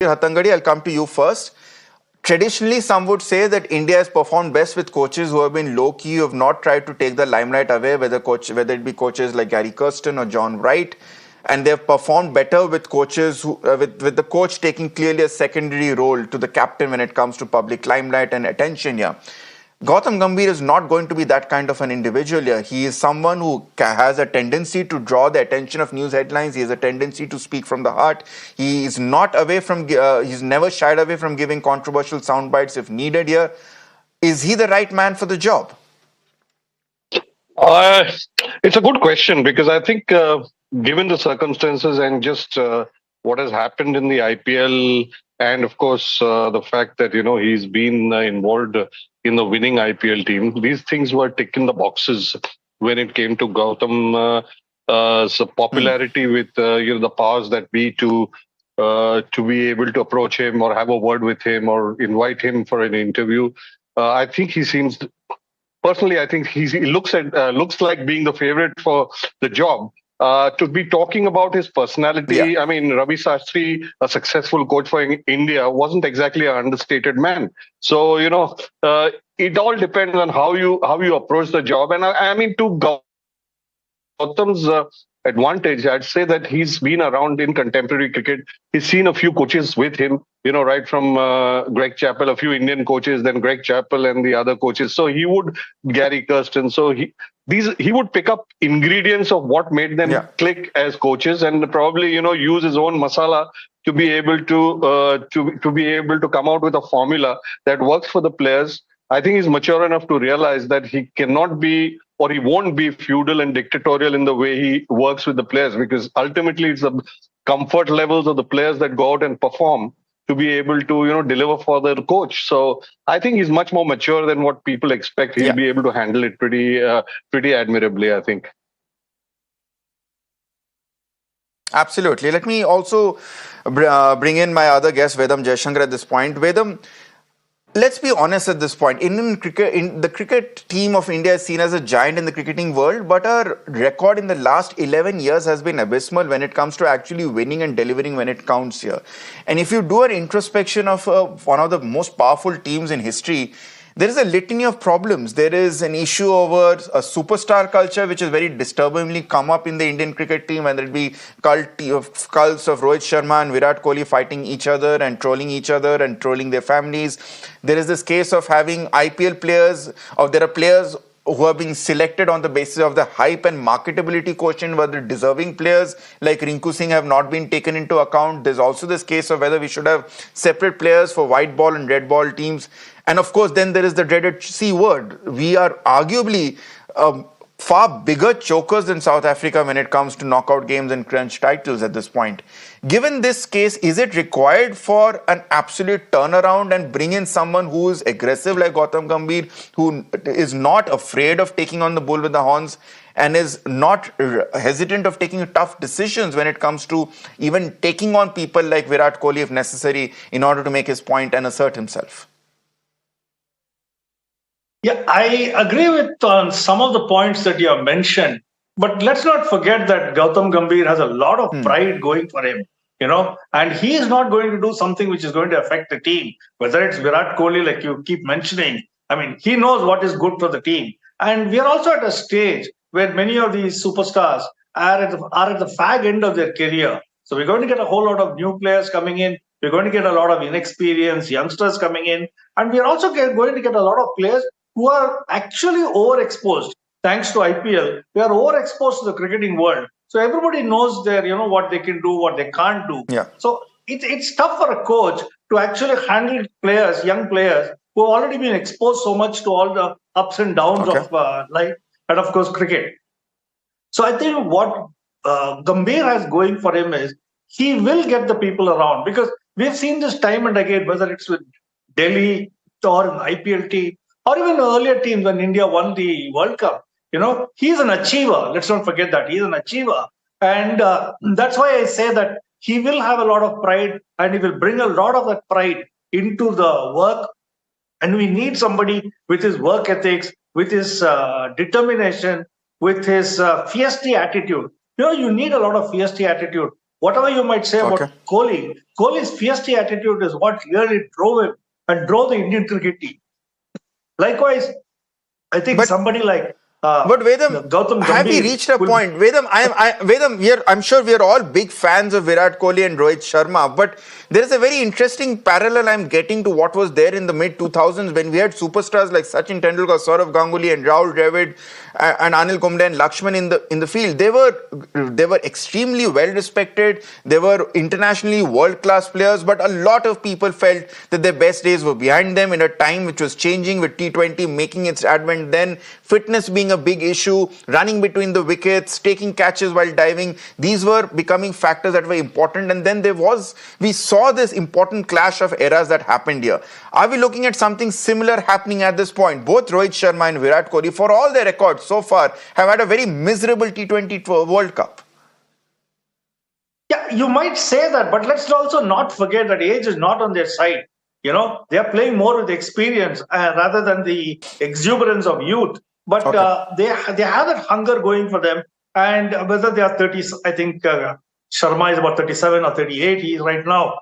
Tangadi, I'll come to you first. Traditionally, some would say that India has performed best with coaches who have been low key, who have not tried to take the limelight away, whether it be coaches like Gary Kirsten or John Wright, and they've performed better with coaches with the coach taking clearly a secondary role to the captain when it comes to public limelight and attention here. Gautam Gambhir is not going to be that kind of an individual here. He is someone who has a tendency to draw the attention of news headlines. He has a tendency to speak from the heart. He is not away from, he's never shied away from giving controversial sound bites if needed here. Is he the right man for the job? It's a good question because I think given the circumstances and just what has happened in the IPL and of course the fact that he's been involved in the winning IPL team, these things were ticking the boxes when it came to Gautam's popularity with the powers that be to be able to approach him or have a word with him or invite him for an interview. I think he seems. Personally, I think he looks like being the favorite for the job. To be talking about his personality, Yeah. I mean, Ravi Shastri, a successful coach for India, wasn't exactly an understated man. So it all depends on how you approach the job. And I mean, to Gautam's advantage, I'd say that he's been around in contemporary cricket. He's seen a few coaches with him, right from Greg Chappell, a few Indian coaches, then Greg Chappell and the other coaches. So he would, Gary Kirsten. So he would pick up ingredients of what made them click as coaches and probably, use his own masala to be able to be able to come out with a formula that works for the players. I think he's mature enough to realize that he cannot be or he won't be feudal and dictatorial in the way he works with the players, because ultimately it's the comfort levels of the players that go out and perform to be able to deliver for their coach. So I think he's much more mature than what people expect. He'll be able to handle it pretty admirably, I think. Absolutely. Let me also bring in my other guest, Vedam Jaishankar, at this point. Vedam, let's be honest at this point. The cricket team of India is seen as a giant in the cricketing world, but our record in the last 11 years has been abysmal when it comes to actually winning and delivering when it counts here. And if you do an introspection of one of the most powerful teams in history, there is a litany of problems. There is an issue over a superstar culture, which has very disturbingly come up in the Indian cricket team, whether it be cults of Rohit Sharma and Virat Kohli fighting each other and trolling their families. There is this case of having IPL players, or there are players who are being selected on the basis of the hype and marketability quotient, whether deserving players like Rinku Singh have not been taken into account. There's also this case of whether we should have separate players for white ball and red ball teams. And of course, then there is the dreaded C word. We are arguably far bigger chokers than South Africa when it comes to knockout games and crunch titles at this point. Given this case, is it required for an absolute turnaround and bring in someone who is aggressive like Gautam Gambhir, who is not afraid of taking on the bull with the horns and is not hesitant of taking tough decisions when it comes to even taking on people like Virat Kohli if necessary in order to make his point and assert himself? Yeah, I agree with some of the points that you have mentioned, but let's not forget that Gautam Gambhir has a lot of pride going for him, and he is not going to do something which is going to affect the team, whether it's Virat Kohli, like you keep mentioning. I mean, he knows what is good for the team. And we are also at a stage where many of these superstars are at the fag end of their career. So we're going to get a whole lot of new players coming in. We're going to get a lot of inexperienced youngsters coming in. And we're also going to get a lot of players who are actually overexposed. Thanks to IPL, they are overexposed to the cricketing world. So everybody knows what they can do, what they can't do. Yeah. So it's tough for a coach to actually handle players, young players, who have already been exposed so much to all the ups and downs of life and, of course, cricket. So I think what Gambhir has going for him is he will get the people around, because we've seen this time and again, whether it's with Delhi or an IPL team, or even earlier teams when India won the World Cup. He's an achiever. Let's not forget that. He's an achiever. And that's why I say that he will have a lot of pride, and he will bring a lot of that pride into the work. And we need somebody with his work ethics, with his determination, with his fierce attitude. You need a lot of fierce attitude Whatever you might say about Kohli, Kohli's fierce attitude is what really drove him and drove the Indian cricket team. Likewise, I think somebody like but Vedam, Gautam Gambhir, have we reached a point? Vedam, Vedam, I'm sure we are all big fans of Virat Kohli and Rohit Sharma, but there is a very interesting parallel I'm getting to what was there in the mid 2000s when we had superstars like Sachin Tendulkar, Saurav Ganguly, and Rahul Dravid, and Anil Kumble and Lakshman in the field. They were extremely well respected. They were internationally world class players, but a lot of people felt that their best days were behind them in a time which was changing with T20 making its advent then, fitness being a big issue, running between the wickets, taking catches while diving. These were becoming factors that were important. And then we saw this important clash of eras that happened here. Are we looking at something similar happening at this point? Both Rohit Sharma and Virat Kohli, for all their records so far, have had a very miserable T20 World Cup. Yeah, you might say that, but let's also not forget that age is not on their side. You know, they are playing more with experience rather than the exuberance of youth. But they have that hunger going for them. And whether they are 30, I think Sharma is about 37 or 38, he is right now.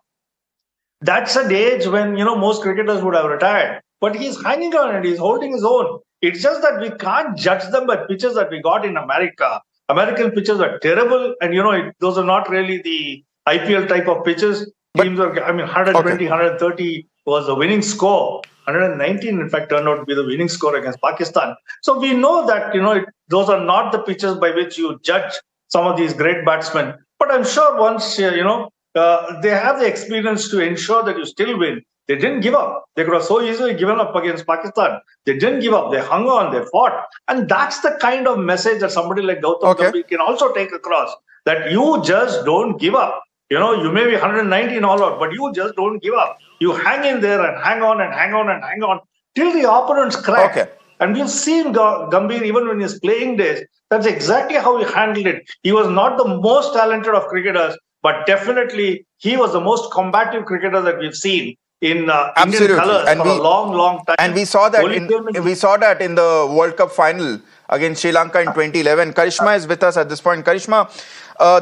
That's an age when, most cricketers would have retired. But he's hanging on and he's holding his own. It's just that we can't judge them by pitches that we got in America. American pitches are terrible. And, those are not really the IPL type of pitches. Teams are, 120, 130 was the winning score. 119, in fact, turned out to be the winning score against Pakistan. So we know that, those are not the pitches by which you judge some of these great batsmen. But I'm sure once, they have the experience to ensure that you still win. They didn't give up. They could have so easily given up against Pakistan. They didn't give up. They hung on. They fought. And that's the kind of message that somebody like Gautam Gambhir can also take across, that you just don't give up. You may be 119 all out, but you just don't give up. You hang in there and hang on and hang on and hang on till the opponents crack. And we've seen Gambhir, even when his playing days, that's exactly how he handled it. He was not the most talented of cricketers, but definitely he was the most combative cricketer that we've seen in Indian colours for a long, long time. And we saw that in the World Cup final against Sri Lanka in 2011. Karishma is with us at this point. Karishma, there are